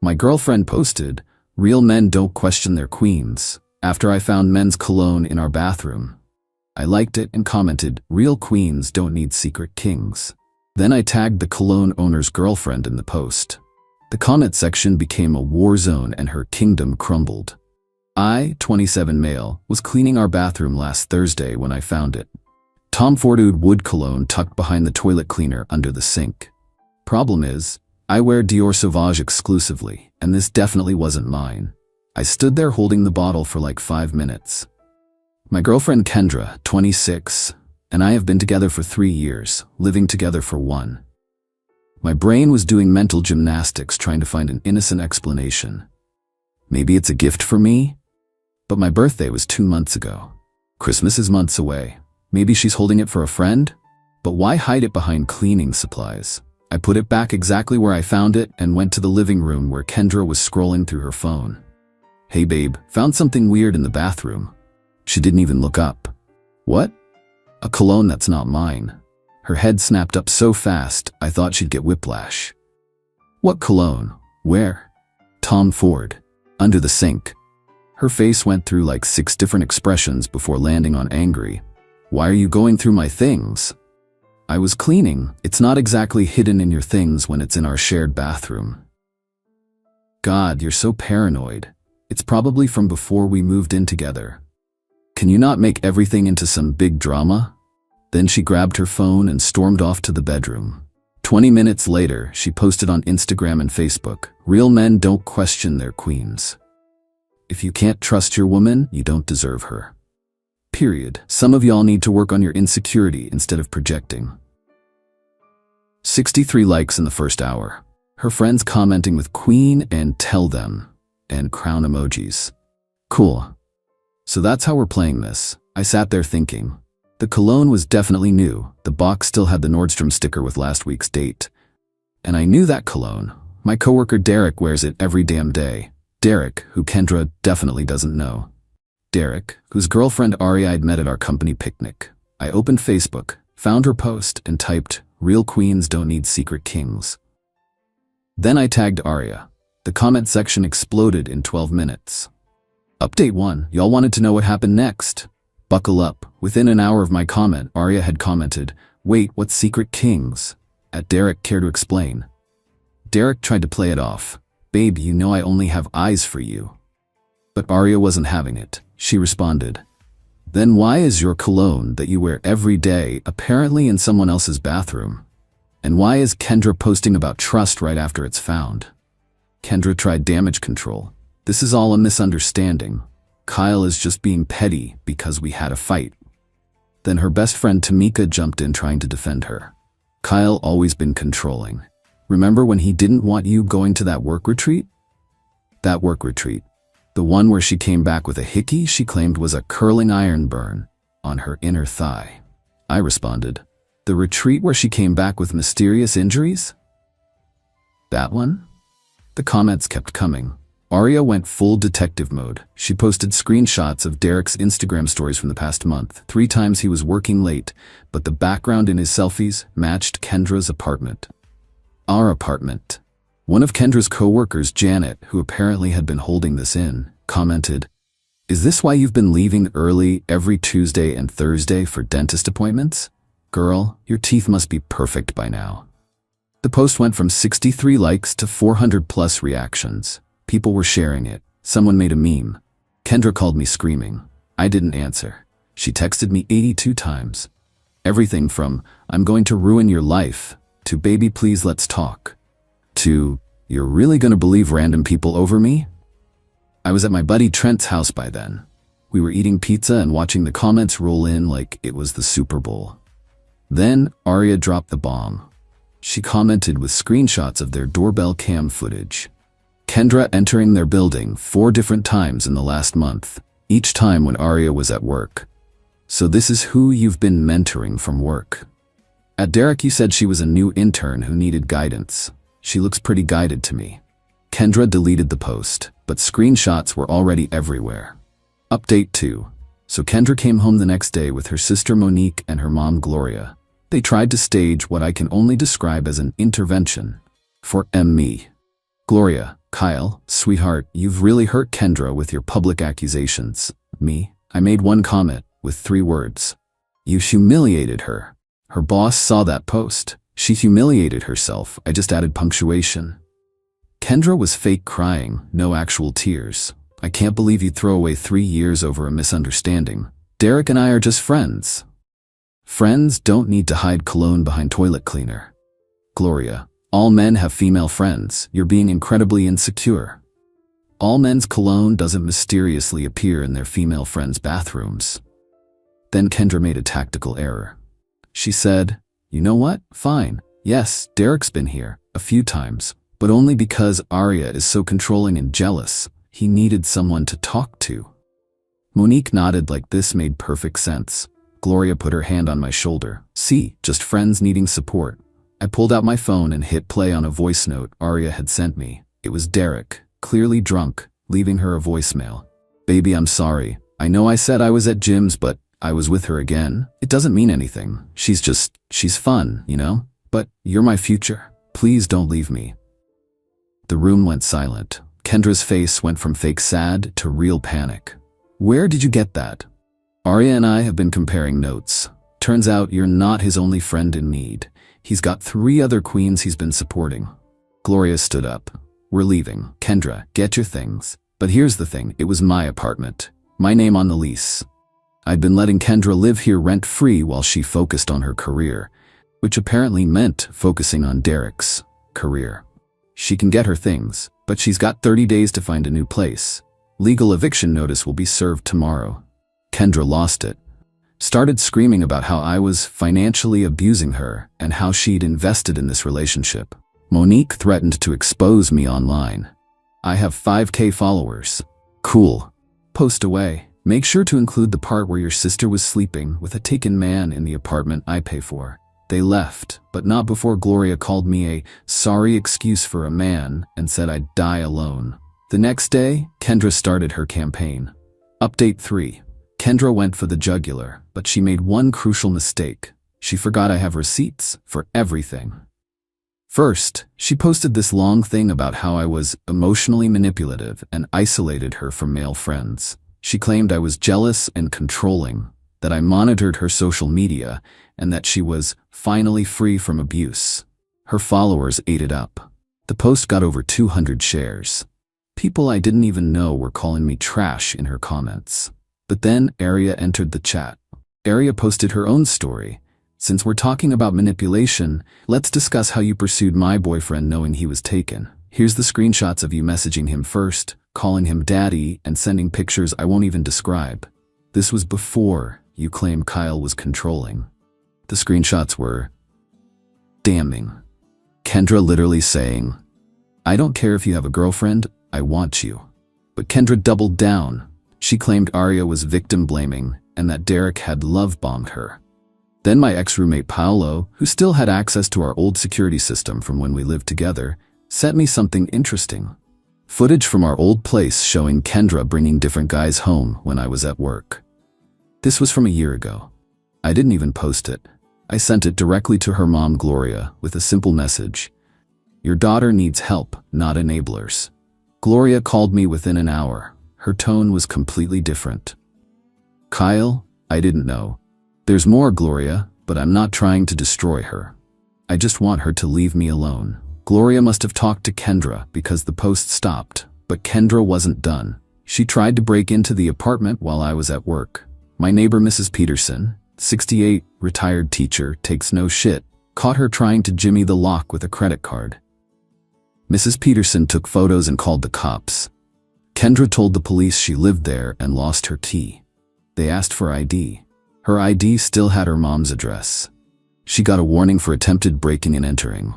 My girlfriend posted, "Real men don't question their queens," after I found men's cologne in our bathroom. I liked it and commented, "Real queens don't need secret kings." Then I tagged the cologne owner's girlfriend in the post. The comment section became a war zone and her kingdom crumbled. I, 27 male, was cleaning our bathroom last Thursday when I found it. Tom Ford wood cologne tucked behind the toilet cleaner under the sink. Problem is, I wear Dior Sauvage exclusively, and this definitely wasn't mine. I stood there holding the bottle for like 5 minutes. My girlfriend Kendra, 26, and I have been together for 3 years, living together for 1. My brain was doing mental gymnastics trying to find an innocent explanation. Maybe it's a gift for me? But my birthday was 2 months ago. Christmas is months away. Maybe she's holding it for a friend? But why hide it behind cleaning supplies? I put it back exactly where I found it and went to the living room where Kendra was scrolling through her phone. "Hey babe, found something weird in the bathroom." She didn't even look up. "What?" "A cologne that's not mine." Her head snapped up so fast, I thought she'd get whiplash. "What cologne? Where?" "Tom Ford. Under the sink." Her face went through like 6 different expressions before landing on angry. "Why are you going through my things?" "I was cleaning. It's not exactly hidden in your things when it's in our shared bathroom." God, you're so paranoid. It's probably from before we moved in together. Can you not make everything into some big drama? Then she grabbed her phone and stormed off to the bedroom. 20 minutes later, she posted on Instagram and Facebook, "Real men don't question their queens. If you can't trust your woman, you don't deserve her. Period. Some of y'all need to work on your insecurity instead of projecting." 63 likes in the first hour. Her friends commenting with "Queen" and "Tell them" and crown emojis. Cool. So that's how we're playing this. I sat there thinking. The cologne was definitely new. The box still had the Nordstrom sticker with last week's date. And I knew that cologne. My coworker Derek wears it every damn day. Derek, who Kendra definitely doesn't know. Derek, whose girlfriend Aria I'd met at our company picnic. I opened Facebook, found her post, and typed, "Real queens don't need secret kings." Then I tagged Aria. The comment section exploded in 12 minutes. Update 1, y'all wanted to know what happened next? Buckle up. Within an hour of my comment, Aria had commented, "Wait, what's secret kings?" At Derek, care to explain? Derek tried to play it off. "Babe, you know I only have eyes for you." But Aria wasn't having it. She responded, "Then why is your cologne that you wear every day apparently in someone else's bathroom? And why is Kendra posting about trust right after it's found?" Kendra tried damage control. "This is all a misunderstanding. Kyle is just being petty because we had a fight." Then her best friend Tamika jumped in trying to defend her. "Kyle always been controlling. Remember when he didn't want you going to that work retreat?" That work retreat. The one where she came back with a hickey she claimed was a curling iron burn on her inner thigh. I responded, "The retreat where she came back with mysterious injuries? That one?" The comments kept coming. Aria went full detective mode. She posted screenshots of Derek's Instagram stories from the past month. 3 times he was working late, but the background in his selfies matched Kendra's apartment. Our apartment. One of Kendra's co-workers, Janet, who apparently had been holding this in, commented, "Is this why you've been leaving early every Tuesday and Thursday for dentist appointments? Girl, your teeth must be perfect by now." The post went from 63 likes to 400 plus reactions. People were sharing it. Someone made a meme. Kendra called me screaming. I didn't answer. She texted me 82 times. Everything from, "I'm going to ruin your life," to "Baby, please let's talk," to "You're really gonna believe random people over me?" I was at my buddy Trent's house by then. We were eating pizza and watching the comments roll in like it was the Super Bowl. Then Aria dropped the bomb. She commented with screenshots of their doorbell cam footage. Kendra entering their building 4 different times in the last month, each time when Aria was at work. "So this is who you've been mentoring from work." At Derek, you said she was a new intern who needed guidance. She looks pretty guided to me. Kendra deleted the post, but screenshots were already everywhere. Update 2. So Kendra came home the next day with her sister Monique and her mom Gloria. They tried to stage what I can only describe as an intervention for me. Gloria, Kyle, sweetheart, you've really hurt Kendra with your public accusations. Me? I made one comment with 3 words. You humiliated her. Her boss saw that post. She humiliated herself. I just added punctuation. Kendra was fake crying, no actual tears. I can't believe you'd throw away 3 years over a misunderstanding. Derek and I are just friends. Friends don't need to hide cologne behind toilet cleaner. Gloria, all men have female friends. You're being incredibly insecure. All men's cologne doesn't mysteriously appear in their female friends' bathrooms. Then Kendra made a tactical error. She said, you know what? Fine. Yes, Derek's been here a few times, but only because Arya is so controlling and jealous. He needed someone to talk to. Monique nodded like this made perfect sense. Gloria put her hand on my shoulder. See, just friends needing support. I pulled out my phone and hit play on a voice note Arya had sent me. It was Derek, clearly drunk, leaving her a voicemail. Baby, I'm sorry. I know I said I was at Jim's, but I was with her again. It doesn't mean anything. She's fun, you know? But you're my future. Please don't leave me. The room went silent. Kendra's face went from fake sad to real panic. Where did you get that? Arya and I have been comparing notes. Turns out you're not his only friend in need. He's got 3 other queens he's been supporting. Gloria stood up. We're leaving. Kendra, get your things. But here's the thing, it was my apartment. My name on the lease. I'd been letting Kendra live here rent-free while she focused on her career, which apparently meant focusing on Derek's career. She can get her things, but she's got 30 days to find a new place. Legal eviction notice will be served tomorrow. Kendra lost it. Started screaming about how I was financially abusing her and how she'd invested in this relationship. Monique threatened to expose me online. I have 5K followers. Cool. Post away. Make sure to include the part where your sister was sleeping with a taken man in the apartment I pay for. They left, but not before Gloria called me a sorry excuse for a man and said I'd die alone. The next day, Kendra started her campaign. Update 3. Kendra went for the jugular, but she made one crucial mistake. She forgot I have receipts for everything. First, she posted this long thing about how I was emotionally manipulative and isolated her from male friends. She claimed I was jealous and controlling, that I monitored her social media, and that she was finally free from abuse. Her followers ate it up. The post got over 200 shares. People I didn't even know were calling me trash in her comments. But then Arya entered the chat. Arya posted her own story. Since we're talking about manipulation, let's discuss how you pursued my boyfriend knowing he was taken. Here's the screenshots of you messaging him first, calling him daddy, and sending pictures I won't even describe. This was before you claim Kyle was controlling. The screenshots were damning. Kendra literally saying, I don't care if you have a girlfriend, I want you. But Kendra doubled down. She claimed Arya was victim blaming and that Derek had love-bombed her. Then my ex-roommate Paolo, who still had access to our old security system from when we lived together, sent me something interesting. Footage from our old place showing Kendra bringing different guys home when I was at work. This was from a year ago. I didn't even post it. I sent it directly to her mom, Gloria, with a simple message. Your daughter needs help, not enablers. Gloria called me within an hour. Her tone was completely different. Kyle, I didn't know. There's more, Gloria, but I'm not trying to destroy her. I just want her to leave me alone. Gloria must have talked to Kendra because the post stopped, but Kendra wasn't done. She tried to break into the apartment while I was at work. My neighbor, Mrs. Peterson, 68, retired teacher, takes no shit, caught her trying to jimmy the lock with a credit card. Mrs. Peterson took photos and called the cops. Kendra told the police she lived there and lost her key. They asked for ID. Her ID still had her mom's address. She got a warning for attempted breaking and entering.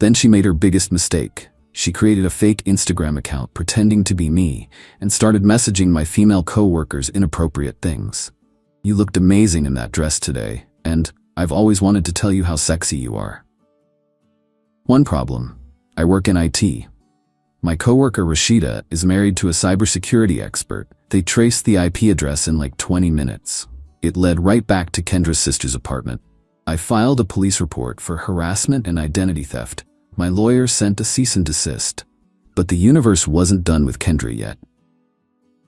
Then she made her biggest mistake. She created a fake Instagram account pretending to be me and started messaging my female co-workers inappropriate things. You looked amazing in that dress today, and I've always wanted to tell you how sexy you are. One problem. I work in IT. My coworker Rashida is married to a cybersecurity expert. They traced the IP address in like 20 minutes. It led right back to Kendra's sister's apartment. I filed a police report for harassment and identity theft. My lawyer sent a cease and desist. But the universe wasn't done with Kendra yet.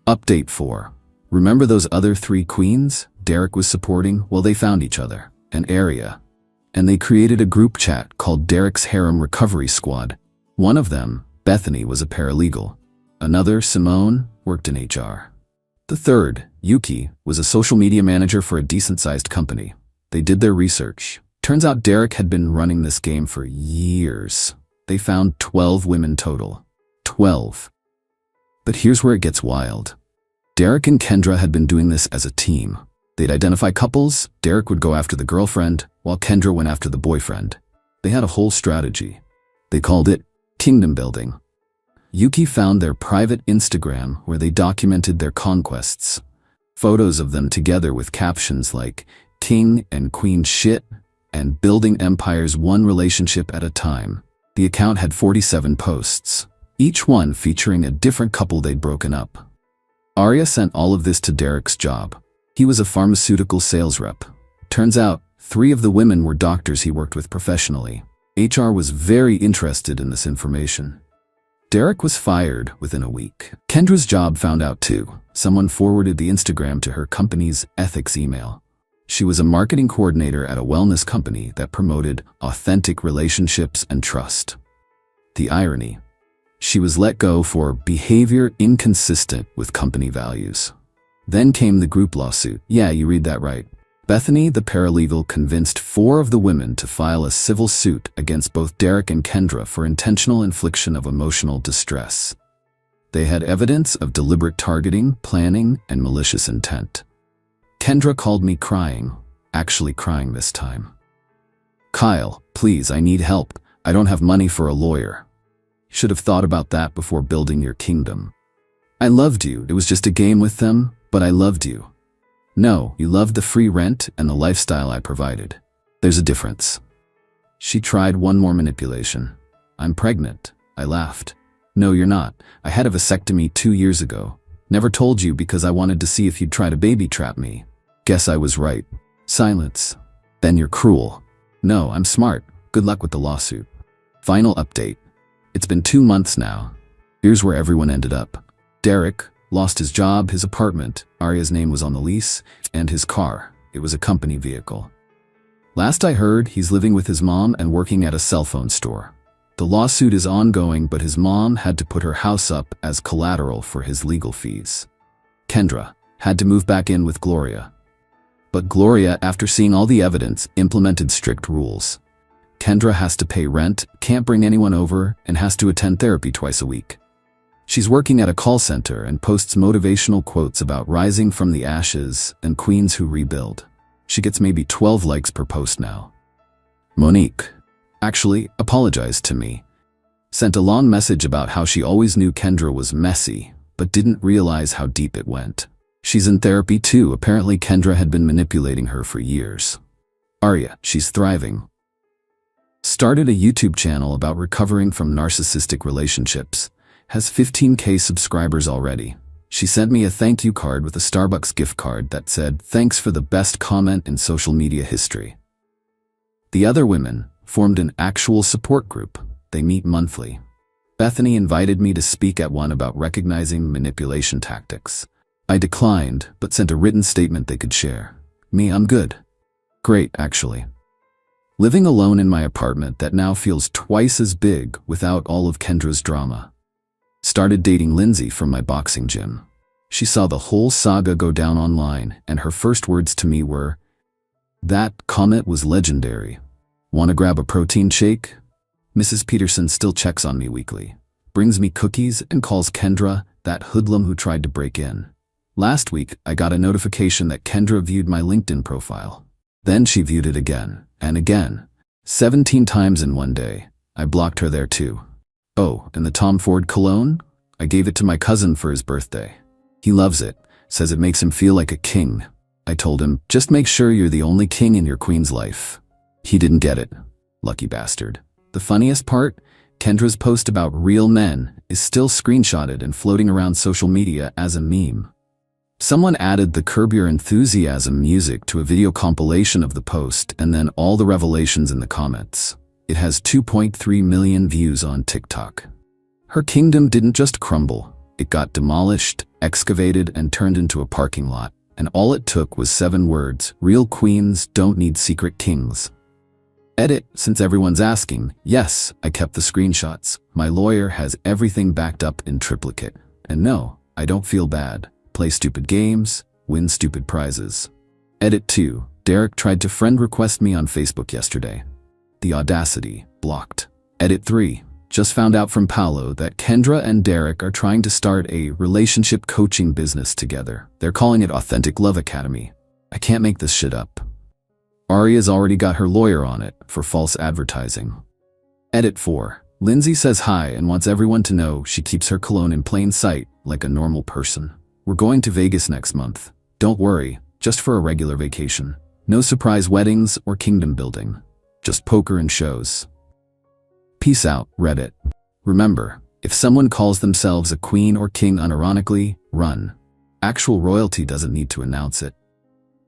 Update 4. Remember those other 3 queens Derek was supporting? Well, they found each other, an area, and they created a group chat called Derek's Harem Recovery Squad. One of them, Bethany, was a paralegal. Another, Simone, worked in HR. The third, Yuki, was a social media manager for a decent-sized company. They did their research. Turns out Derek had been running this game for years. They found 12 women total. 12. But here's where it gets wild. Derek and Kendra had been doing this as a team. They'd identify couples, Derek would go after the girlfriend, while Kendra went after the boyfriend. They had a whole strategy. They called it kingdom building. Yuki found their private Instagram where they documented their conquests. Photos of them together with captions like king and queen shit and building empires one relationship at a time. The account had 47 posts, each one featuring a different couple they'd broken up. Arya sent all of this to Derek's job. He was a pharmaceutical sales rep. Turns out, 3 of the women were doctors he worked with professionally. HR was very interested in this information. Derek was fired within a week. Kendra's job found out too. Someone forwarded the Instagram to her company's ethics email. She was a marketing coordinator at a wellness company that promoted authentic relationships and trust. The irony. She was let go for behavior inconsistent with company values. Then came the group lawsuit. Yeah, you read that right. Bethany, the paralegal, convinced 4 of the women to file a civil suit against both Derek and Kendra for intentional infliction of emotional distress. They had evidence of deliberate targeting, planning, and malicious intent. Kendra called me crying, actually crying this time. "Kyle, please, I need help. I don't have money for a lawyer. Should have thought about that before building your kingdom. I loved you. It was just a game with them, but I loved you. No, you loved the free rent and the lifestyle I provided. There's a difference." She tried one more manipulation. "I'm pregnant." I laughed. "No, you're not. I had a vasectomy 2 years ago. Never told you because I wanted to see if you'd try to baby trap me. Guess I was right." Silence. "Then you're cruel." "No, I'm smart. Good luck with the lawsuit." Final update. It's been 2 months now. Here's where everyone ended up. Derek lost his job, his apartment, Arya's name was on the lease, and his car. It was a company vehicle. Last I heard, he's living with his mom and working at a cell phone store. The lawsuit is ongoing, but his mom had to put her house up as collateral for his legal fees. Kendra had to move back in with Gloria. But Gloria, after seeing all the evidence, implemented strict rules. Kendra has to pay rent, can't bring anyone over, and has to attend therapy twice a week. She's working at a call center and posts motivational quotes about rising from the ashes and queens who rebuild. She gets maybe 12 likes per post now. Monique actually apologized to me. Sent a long message about how she always knew Kendra was messy, but didn't realize how deep it went. She's in therapy too. Apparently Kendra had been manipulating her for years. Arya, she's thriving. Started a YouTube channel about recovering from narcissistic relationships. Has 15K subscribers already. She sent me a thank you card with a Starbucks gift card that said, "Thanks for the best comment in social media history." The other women formed an actual support group. They meet monthly. Bethany invited me to speak at one about recognizing manipulation tactics. I declined, but sent a written statement they could share. Me, I'm good. Great, actually. Living alone in my apartment that now feels twice as big without all of Kendra's drama. Started dating Lindsay from my boxing gym. She saw the whole saga go down online, and her first words to me were, "That comment was legendary. Want to grab a protein shake?" Mrs. Peterson still checks on me weekly, brings me cookies, and calls Kendra that hoodlum who tried to break in. Last week, I got a notification that Kendra viewed my LinkedIn profile. Then she viewed it again, and again, 17 times in one day. I blocked her there too. Oh, and the Tom Ford cologne? I gave it to my cousin for his birthday. He loves it, says it makes him feel like a king. I told him, just make sure you're the only king in your queen's life. He didn't get it. Lucky bastard. The funniest part? Kendra's post about real men is still screenshotted and floating around social media as a meme. Someone added the Curb Your Enthusiasm music to a video compilation of the post and then all the revelations in the comments. It has 2.3 million views on TikTok. Her kingdom didn't just crumble. It got demolished, excavated, and turned into a parking lot. And all it took was 7 words: real queens don't need secret kings. Edit, since everyone's asking, yes, I kept the screenshots. My lawyer has everything backed up in triplicate. And no, I don't feel bad. Play stupid games, win stupid prizes. Edit 2, Derek tried to friend request me on Facebook yesterday. The audacity, blocked. Edit 3, just found out from Paolo that Kendra and Derek are trying to start a relationship coaching business together. They're calling it Authentic Love Academy. I can't make this shit up. Aria's already got her lawyer on it for false advertising. Edit 4. Lindsay says hi and wants everyone to know she keeps her cologne in plain sight like a normal person. We're going to Vegas next month. Don't worry, just for a regular vacation. No surprise weddings or kingdom building. Just poker and shows. Peace out, Reddit. Remember, if someone calls themselves a queen or king unironically, run. Actual royalty doesn't need to announce it.